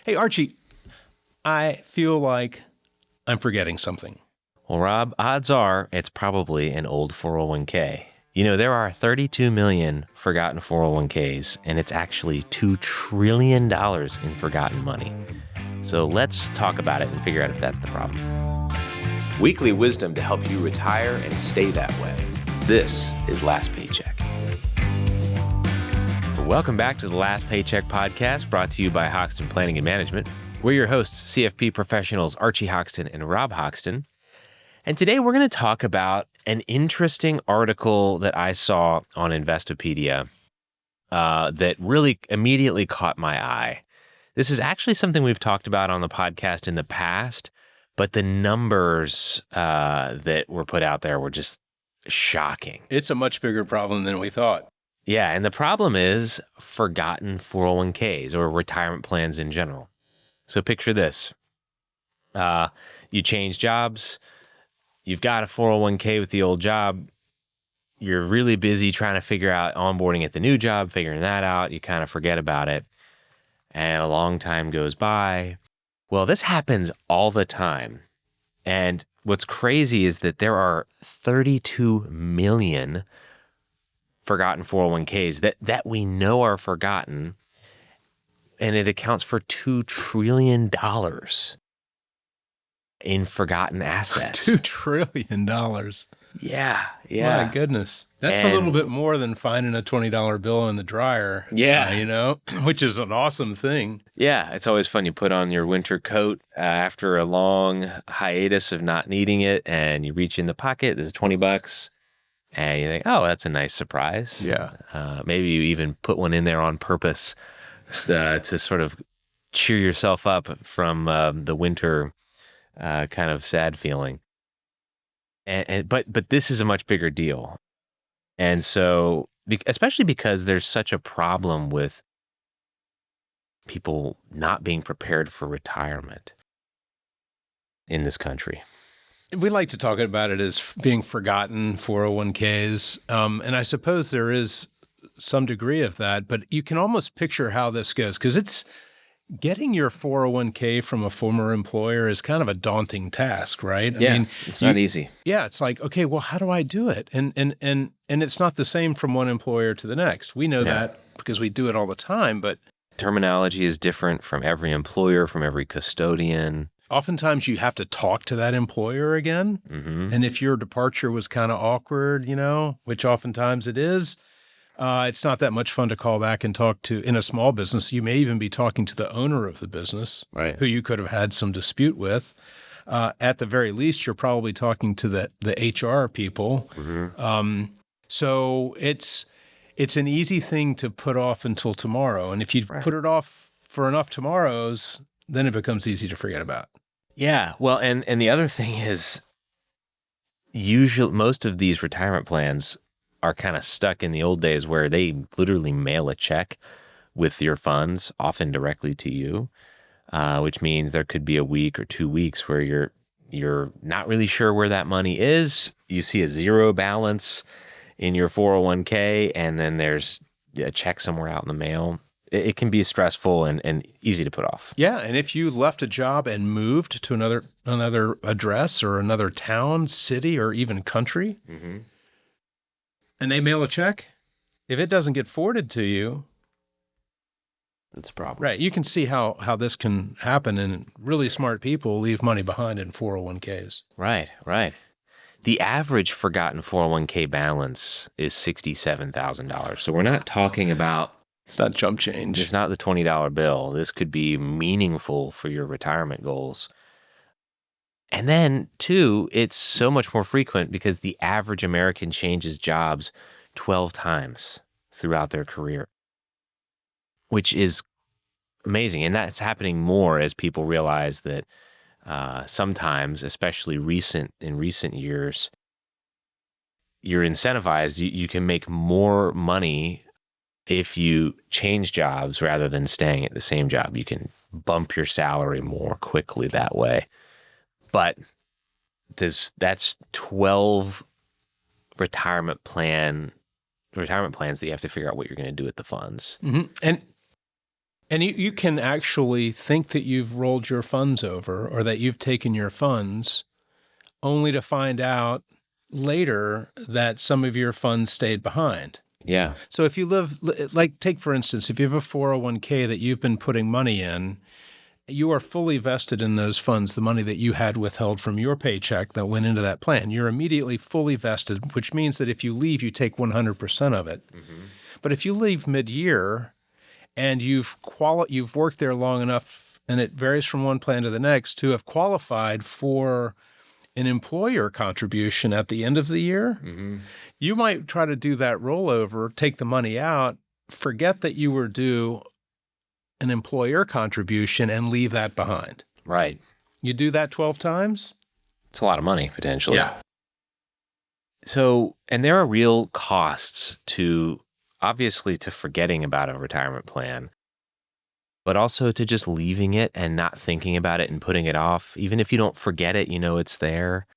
Hey, Archie, I feel like I'm forgetting something. Well, Rob, odds are it's probably an old 401k. You know, there are 32 million forgotten 401ks, and it's actually $2 trillion in forgotten money. So let's talk about it and figure out if that's the problem. Weekly wisdom to help you retire and stay that way. This is Last Paycheck. Welcome back to the Last Paycheck Podcast, brought to you by Hoxton Planning and Management. We're your hosts, CFP professionals Archie Hoxton and Rob Hoxton. And today we're going to talk about an interesting article that I saw on Investopedia that really immediately caught my eye. This is actually something we've talked about on the podcast in the past, but the numbers that were put out there were just shocking. It's a much bigger problem than we thought. Yeah, and the problem is forgotten 401ks or retirement plans in general. So picture this. You change jobs. You've got a 401k with the old job. You're really busy trying to figure out onboarding at the new job, figuring that out. You kind of forget about it. And a long time goes by. Well, this happens all the time. And what's crazy is that there are 32 million forgotten 401ks that we know are forgotten. And it accounts for $2 trillion in forgotten assets. $2 trillion. Yeah. My goodness. That's a little bit more than finding a $20 bill in the dryer. Yeah. Which is an awesome thing. Yeah. It's always fun. You put on your winter coat after a long hiatus of not needing it, and you reach in the pocket, there's $20, and you think, oh, that's a nice surprise. Yeah. Maybe you even put one in there on purpose to sort of cheer yourself up from the winter kind of sad feeling. But this is a much bigger deal. And so, especially because there's such a problem with people not being prepared for retirement in this country. We like to talk about it as being forgotten 401ks. And I suppose there is some degree of that, but you can almost picture how this goes, because it's getting your 401k from a former employer is kind of a daunting task, right? I mean, it's not easy. Yeah, it's like, okay, well, how do I do it? And it's not the same from one employer to the next. We know that because we do it all the time, but terminology is different from every employer, from every custodian. Oftentimes you have to talk to that employer again. Mm-hmm. And if your departure was kind of awkward, which oftentimes it is, it's not that much fun to call back and talk to. In a small business, you may even be talking to the owner of the business, right, who you could have had some dispute with. At the very least, you're probably talking to the HR people. Mm-hmm. So it's an easy thing to put off until tomorrow. And if you put it off for enough tomorrows, then it becomes easy to forget about. Yeah. Well, and the other thing is, usually most of these retirement plans are kind of stuck in the old days where they literally mail a check with your funds, often directly to you, which means there could be a week or 2 weeks where you're not really sure where that money is. You see a zero balance in your 401k, and then there's a check somewhere out in the mail. It can be stressful and easy to put off. Yeah, and if you left a job and moved to another address or another town, city, or even country, mm-hmm, and they mail a check, if it doesn't get forwarded to you, that's a problem. Right. You can see how this can happen, and really smart people leave money behind in 401ks. Right. The average forgotten 401k balance is $67,000. So we're not talking about... It's not chump change. It's not the $20 bill. This could be meaningful for your retirement goals. And then, too, it's so much more frequent because the average American changes jobs 12 times throughout their career, which is amazing. And that's happening more as people realize that sometimes, especially in recent years, you're incentivized. You can make more money if you change jobs rather than staying at the same job. You can bump your salary more quickly that way. But that's 12 retirement plans that you have to figure out what you're going to do with the funds. Mm-hmm. And And you can actually think that you've rolled your funds over or that you've taken your funds only to find out later that some of your funds stayed behind. Yeah. So if you take for instance, if you have a 401k that you've been putting money in, you are fully vested in those funds, the money that you had withheld from your paycheck that went into that plan. You're immediately fully vested, which means that if you leave, you take 100% of it. Mm-hmm. But if you leave mid-year and you've worked there long enough, and it varies from one plan to the next, to have qualified for an employer contribution at the end of the year, mm-hmm. you might try to do that rollover, take the money out, forget that you were due an employer contribution and leave that behind. Right. You do that 12 times? It's a lot of money, potentially. Yeah. So, and there are real costs obviously to forgetting about a retirement plan, but also to just leaving it and not thinking about it and putting it off. Even if you don't forget it, you know it's there.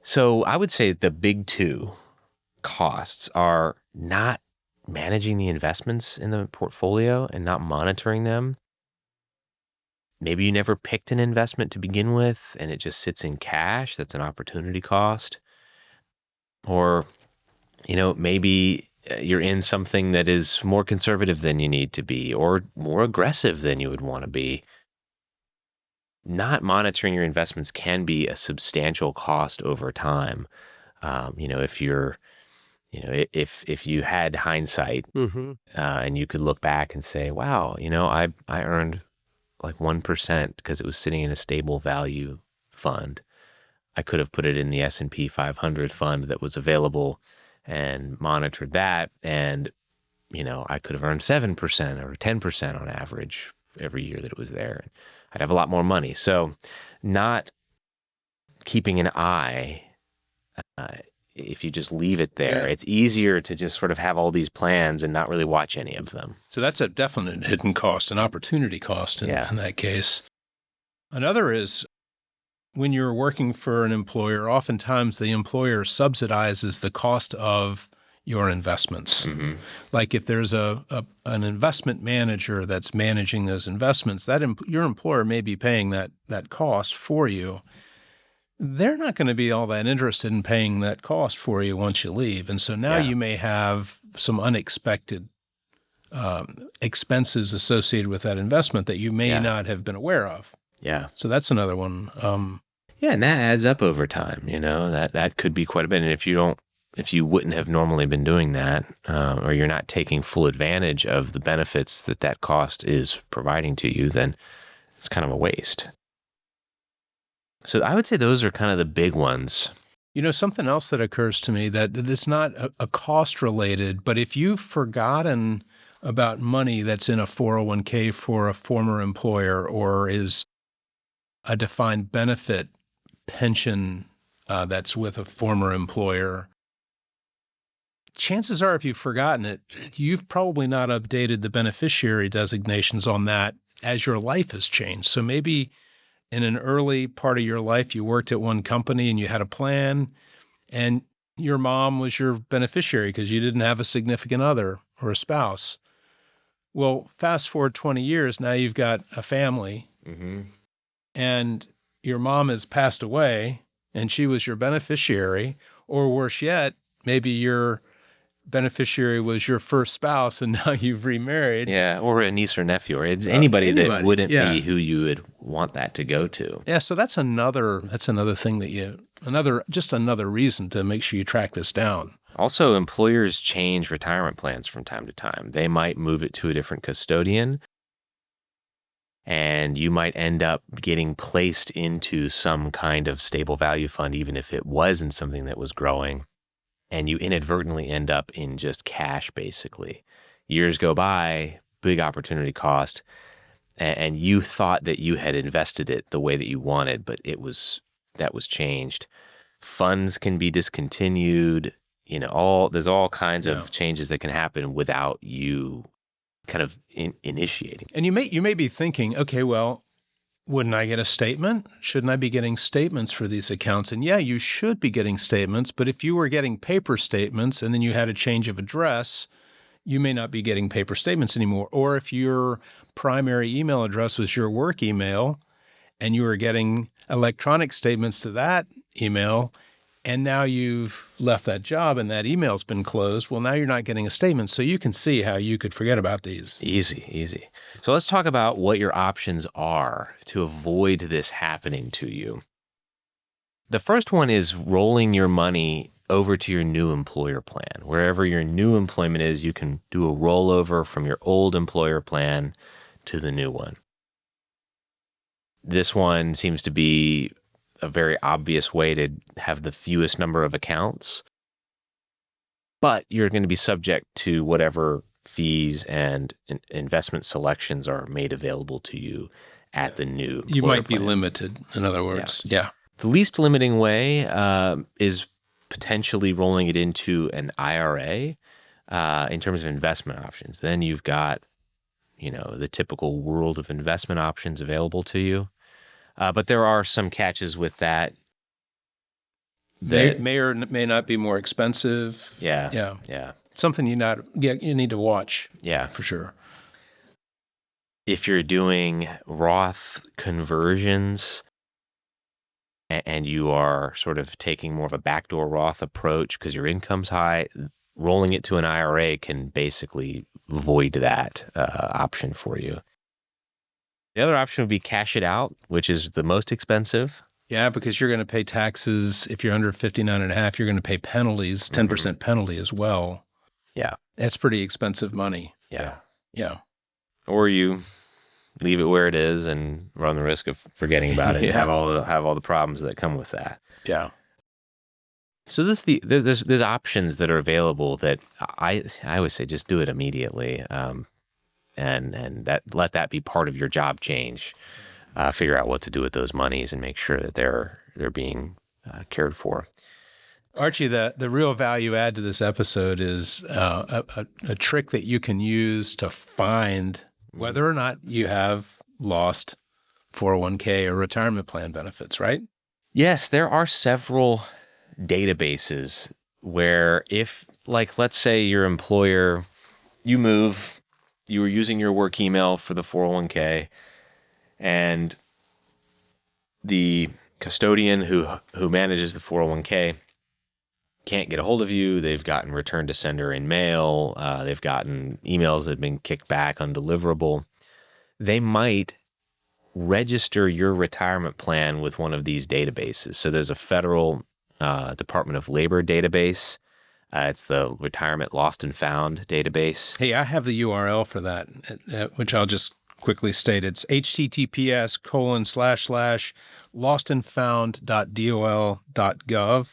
So I would say the big two costs are not managing the investments in the portfolio and not monitoring them. Maybe you never picked an investment to begin with and it just sits in cash. That's an opportunity cost. Or, maybe you're in something that is more conservative than you need to be or more aggressive than you would want to be. Not monitoring your investments can be a substantial cost over time. If you had hindsight, mm-hmm. And you could look back and say, wow, I earned like 1% because it was sitting in a stable value fund. I could have put it in the S&P 500 fund that was available and monitored that. And, I could have earned 7% or 10% on average every year that it was there. I'd have a lot more money. So not keeping an eye, if you just leave it there, it's easier to just sort of have all these plans and not really watch any of them. So that's a definite hidden cost, an opportunity cost in that case. Another is when you're working for an employer, oftentimes the employer subsidizes the cost of your investments. Mm-hmm. Like if there's an investment manager that's managing those investments, your employer may be paying that cost for you. They're not going to be all that interested in paying that cost for you once you leave. And so now you may have some unexpected expenses associated with that investment that you may not have been aware of. Yeah. So that's another one. And that adds up over time, that could be quite a bit. And if you wouldn't have normally been doing that, or you're not taking full advantage of the benefits that cost is providing to you, then it's kind of a waste. So I would say those are kind of the big ones. Something else that occurs to me that it's not a cost related, but if you've forgotten about money that's in a 401k for a former employer or is a defined benefit pension that's with a former employer, chances are if you've forgotten it, you've probably not updated the beneficiary designations on that as your life has changed. So maybe in an early part of your life, you worked at one company and you had a plan and your mom was your beneficiary because you didn't have a significant other or a spouse. Well, fast forward 20 years, now you've got a family mm-hmm. and your mom has passed away and she was your beneficiary, or worse yet, maybe your beneficiary was your first spouse and now you've remarried. Yeah, or a niece or nephew, or anybody that wouldn't be who you would want that to go to. Yeah, so that's another thing that just another reason to make sure you track this down. Also, employers change retirement plans from time to time. They might move it to a different custodian, and you might end up getting placed into some kind of stable value fund, even if it wasn't something that was growing. And you inadvertently end up in just cash, basically. Years go by, big opportunity cost, and you thought that you had invested it the way that you wanted, but that was changed. Funds can be discontinued. There's all kinds of changes that can happen without you kind of initiating. And you may be thinking, okay, well, wouldn't I get a statement? Shouldn't I be getting statements for these accounts? And yeah, you should be getting statements, but if you were getting paper statements and then you had a change of address, you may not be getting paper statements anymore. Or if your primary email address was your work email and you were getting electronic statements to that email, and now you've left that job and that email's been closed, well, now you're not getting a statement. So you can see how you could forget about these. Easy. So let's talk about what your options are to avoid this happening to you. The first one is rolling your money over to your new employer plan. Wherever your new employment is, you can do a rollover from your old employer plan to the new one. This one seems to be a very obvious way to have the fewest number of accounts, but you're going to be subject to whatever fees and investment selections are made available to you at the new You might be plan. limited, in other words. Yeah. The least limiting way is potentially rolling it into an IRA in terms of investment options. Then you've got, the typical world of investment options available to you. But there are some catches with that. May or may not be more expensive. Yeah. Something you need to watch. Yeah. For sure. If you're doing Roth conversions and you are sort of taking more of a backdoor Roth approach because your income's high, rolling it to an IRA can basically void that option for you. The other option would be cash it out, which is the most expensive. Yeah, because you're going to pay taxes. If you're under 59.5, you're going to pay penalties, 10% penalty as well. Yeah. That's pretty expensive money. Yeah. Or you leave it where it is and run the risk of forgetting about it and have all the problems that come with that. Yeah. So there's options that are available that I always say just do it immediately. And let that be part of your job change. Figure out what to do with those monies and make sure that they're being cared for. Archie, the real value add to this episode is a trick that you can use to find whether or not you have lost 401k or retirement plan benefits, right? Yes, there are several databases where if, let's say your employer, you move, you were using your work email for the 401k, and the custodian who manages the 401k can't get a hold of you. They've gotten return to sender in mail. They've gotten emails that have been kicked back undeliverable. They might register your retirement plan with one of these databases. So there's a federal Department of Labor database. It's the Retirement Lost and Found database. Hey, I have the URL for that, which I'll just quickly state. It's https://lostandfound.dol.gov.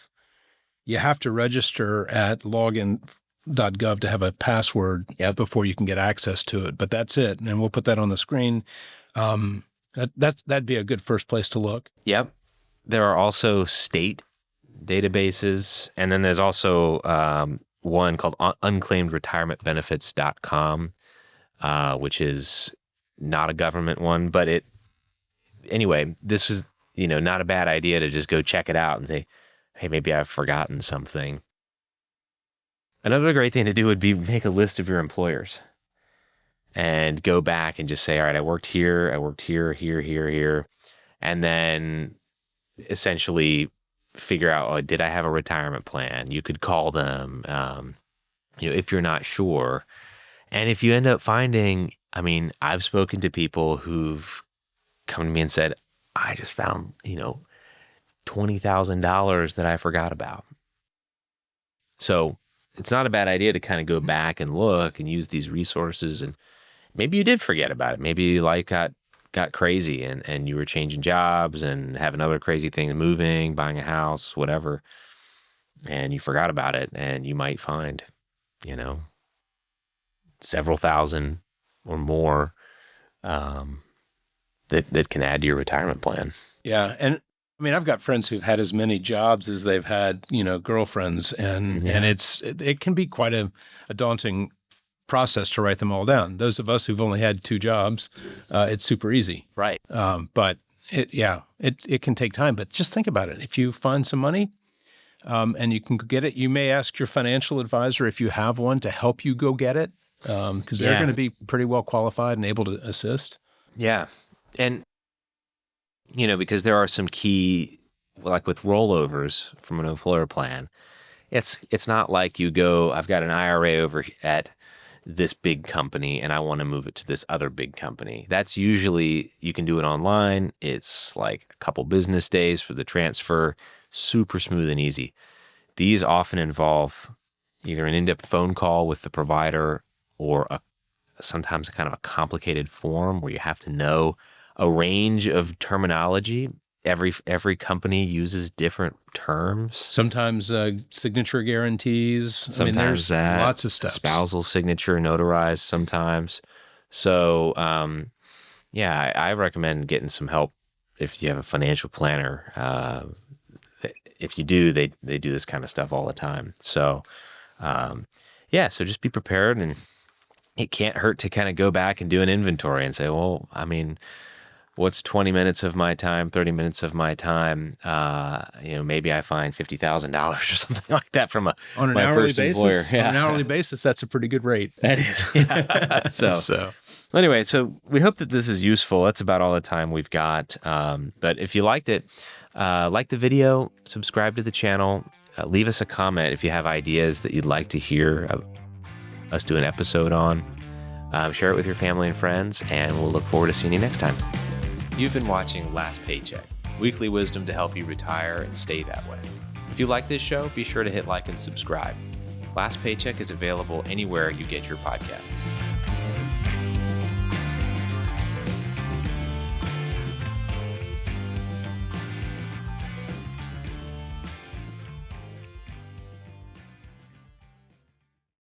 You have to register at login.gov to have a password before you can get access to it. But that's it. And we'll put that on the screen. That'd be a good first place to look. Yep. There are also state databases. And then there's also one called unclaimedretirementbenefits.com, which is not a government one. But anyway, this was, not a bad idea to just go check it out and say, hey, maybe I've forgotten something. Another great thing to do would be make a list of your employers and go back and just say, all right, I worked here, here. And then essentially figure out, did I have a retirement plan? You could call them, if you're not sure. And if you end up finding, I've spoken to people who've come to me and said, I just found, $20,000 that I forgot about. So it's not a bad idea to kind of go back and look and use these resources. And maybe you did forget about it. Maybe life got crazy and you were changing jobs and having other crazy things, moving, buying a house, whatever. And you forgot about it. And you might find, several thousand or more that can add to your retirement plan. Yeah. And I've got friends who've had as many jobs as they've had, girlfriends, and it can be quite a daunting process to write them all down. Those of us who've only had 2 jobs, it's super easy. Right. But it can take time. But just think about it. If you find some money and you can get it, you may ask your financial advisor, if you have one, to help you go get it. because they're going to be pretty well qualified and able to assist. Yeah. And, because there are some key, like with rollovers from an employer plan, it's not like you go, I've got an IRA over at this big company and I want to move it to this other big company. That's usually, you can do it online. It's like a couple business days for the transfer, super smooth and easy. These often involve either an in-depth phone call with the provider or sometimes a kind of a complicated form where you have to know a range of terminology. Every company uses different terms. Sometimes signature guarantees. Sometimes there's lots of steps. Spousal signature notarized sometimes. So, I recommend getting some help if you have a financial planner. If you do, they do this kind of stuff all the time. So, so just be prepared, and it can't hurt to kind of go back and do an inventory and say, well, what's 20 minutes of my time, 30 minutes of my time? Maybe I find $50,000 or something like that from on an hourly basis. Yeah. On an hourly basis, that's a pretty good rate. That is. Yeah. So anyway, we hope that this is useful. That's about all the time we've got. But if you liked it, like the video, subscribe to the channel, leave us a comment if you have ideas that you'd like to hear us do an episode on. Share it with your family and friends, and we'll look forward to seeing you next time. You've been watching Last Paycheck, weekly wisdom to help you retire and stay that way. If you like this show, be sure to hit like and subscribe. Last Paycheck is available anywhere you get your podcasts.